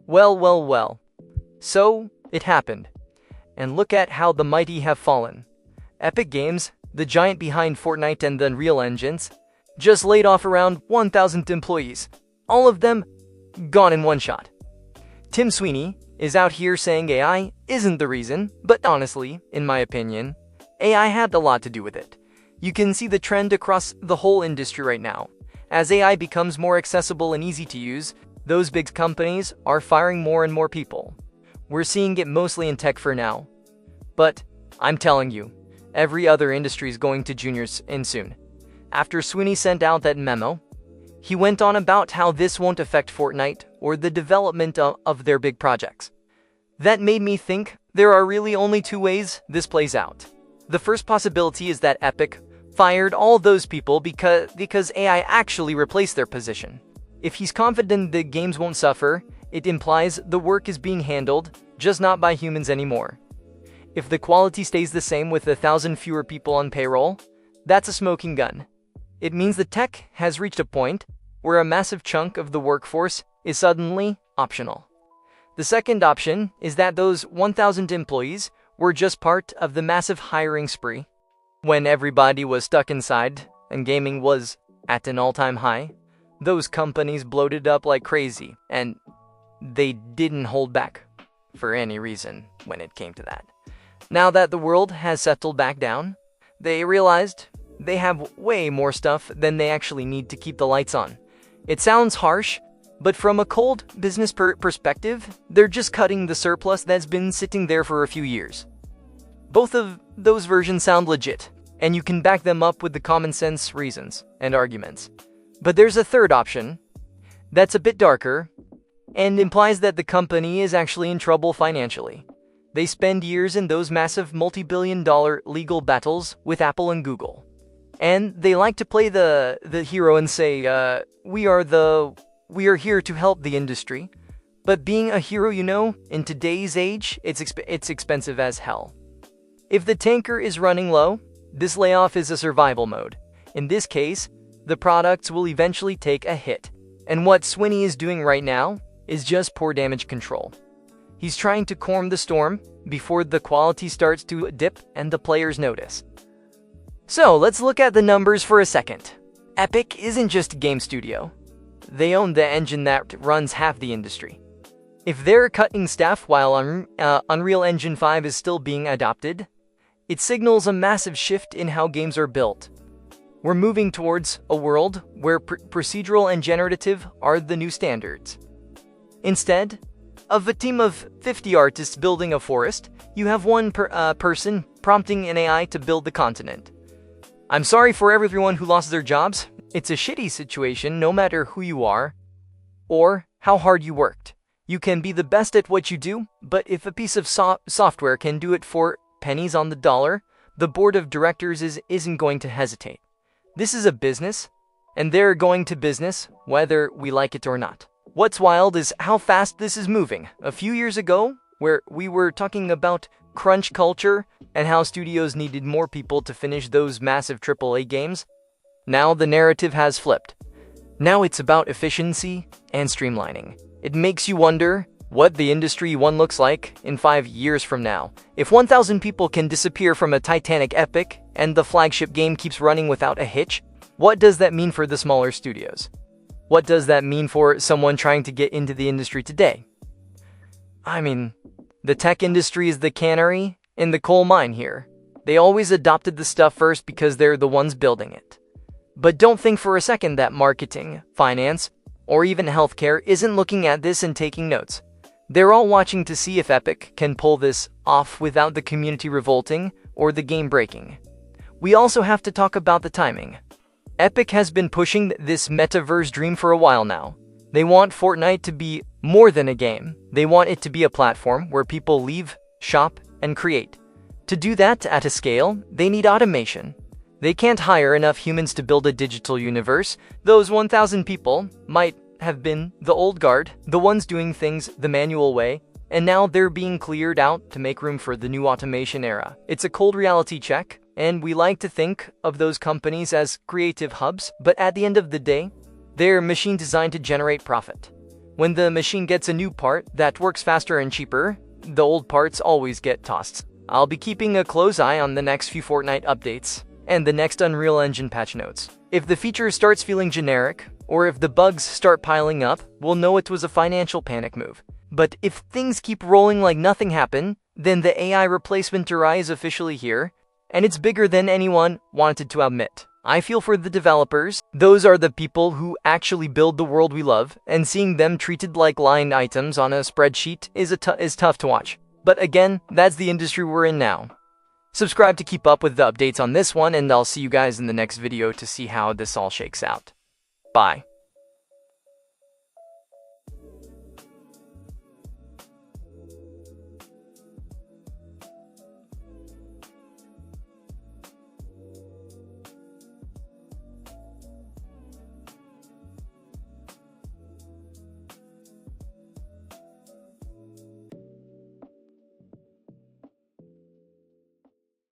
Well, well, well. So, it happened. And look at how the mighty have fallen. Epic Games, the giant behind Fortnite and the Unreal Engines, just laid off around 1,000 employees. All of them gone in one shot. Tim Sweeney is out here saying AI isn't the reason, but honestly, in my opinion, AI had a lot to do with it. You can see the trend across the whole industry right now. As AI becomes more accessible and easy to use, those big companies are firing more and more people. We're seeing it mostly in tech for now. But I'm telling you, every other industry is going to juniors in soon. After Sweeney sent out that memo, he went on about how this won't affect Fortnite or the development of their big projects. That made me think there are really only two ways this plays out. The first possibility is that Epic fired all those people because AI actually replaced their position. If he's confident the games won't suffer, it implies the work is being handled, just not by humans anymore. If the quality stays the same with 1,000 fewer people on payroll, that's a smoking gun. It means the tech has reached a point where a massive chunk of the workforce is suddenly optional. The second option is that those 1,000 employees were just part of the massive hiring spree. When everybody was stuck inside and gaming was at an all-time high, those companies bloated up like crazy, and they didn't hold back for any reason when it came to that. Now that the world has settled back down, they realized they have way more stuff than they actually need to keep the lights on. It sounds harsh, but from a cold business perspective, they're just cutting the surplus that's been sitting there for a few years. Both of those versions sound legit, and you can back them up with the common sense reasons and arguments. But there's a third option that's a bit darker and implies that the company is actually in trouble financially. They spend years in those massive multi-billion-dollar legal battles with Apple and Google. And they like to play the hero and say, we are here to help the industry. But being a hero, in today's age, it's expensive as hell. If the tanker is running low, this layoff is a survival mode. In this case, the products will eventually take a hit. And what Sweeney is doing right now is just poor damage control. He's trying to calm the storm before the quality starts to dip and the players notice. So let's look at the numbers for a second. Epic isn't just a game studio. They own the engine that runs half the industry. If they're cutting staff while Unreal Engine 5 is still being adopted, it signals a massive shift in how games are built. We're moving towards a world where procedural and generative are the new standards. Instead of a team of 50 artists building a forest, you have one person prompting an AI to build the continent. I'm sorry for everyone who lost their jobs. It's a shitty situation no matter who you are or how hard you worked. You can be the best at what you do, but if a piece of software can do it for pennies on the dollar, the board of directors isn't going to hesitate. This is a business, and they're going to business whether we like it or not. What's wild is how fast this is moving. A few years ago, where we were talking about crunch culture and how studios needed more people to finish those massive AAA games, now the narrative has flipped. Now it's about efficiency and streamlining. It makes you wonder what the industry one looks like in 5 years from now. If 1,000 people can disappear from a titanic epic and the flagship game keeps running without a hitch, what does that mean for the smaller studios? What does that mean for someone trying to get into the industry today? I mean, the tech industry is the canary in the coal mine here. They always adopted the stuff first because they're the ones building it. But don't think for a second that marketing, finance, or even healthcare isn't looking at this and taking notes. They're all watching to see if Epic can pull this off without the community revolting or the game breaking. We also have to talk about the timing. Epic has been pushing this metaverse dream for a while now. They want Fortnite to be more than a game. They want it to be a platform where people live, shop, and create. To do that at a scale, they need automation. They can't hire enough humans to build a digital universe. Those 1,000 people might have been the old guard, the ones doing things the manual way, and now they're being cleared out to make room for the new automation era. It's a cold reality check, and we like to think of those companies as creative hubs, but at the end of the day, they're machine designed to generate profit. When the machine gets a new part that works faster and cheaper, the old parts always get tossed. I'll be keeping a close eye on the next few Fortnite updates and the next Unreal Engine patch notes. If the feature starts feeling generic, or if the bugs start piling up, we'll know it was a financial panic move. But if things keep rolling like nothing happened, then the AI replacement era is officially here, and it's bigger than anyone wanted to admit. I feel for the developers. Those are the people who actually build the world we love, and seeing them treated like line items on a spreadsheet is tough to watch. But again, that's the industry we're in now. Subscribe to keep up with the updates on this one, and I'll see you guys in the next video to see how this all shakes out. Bye.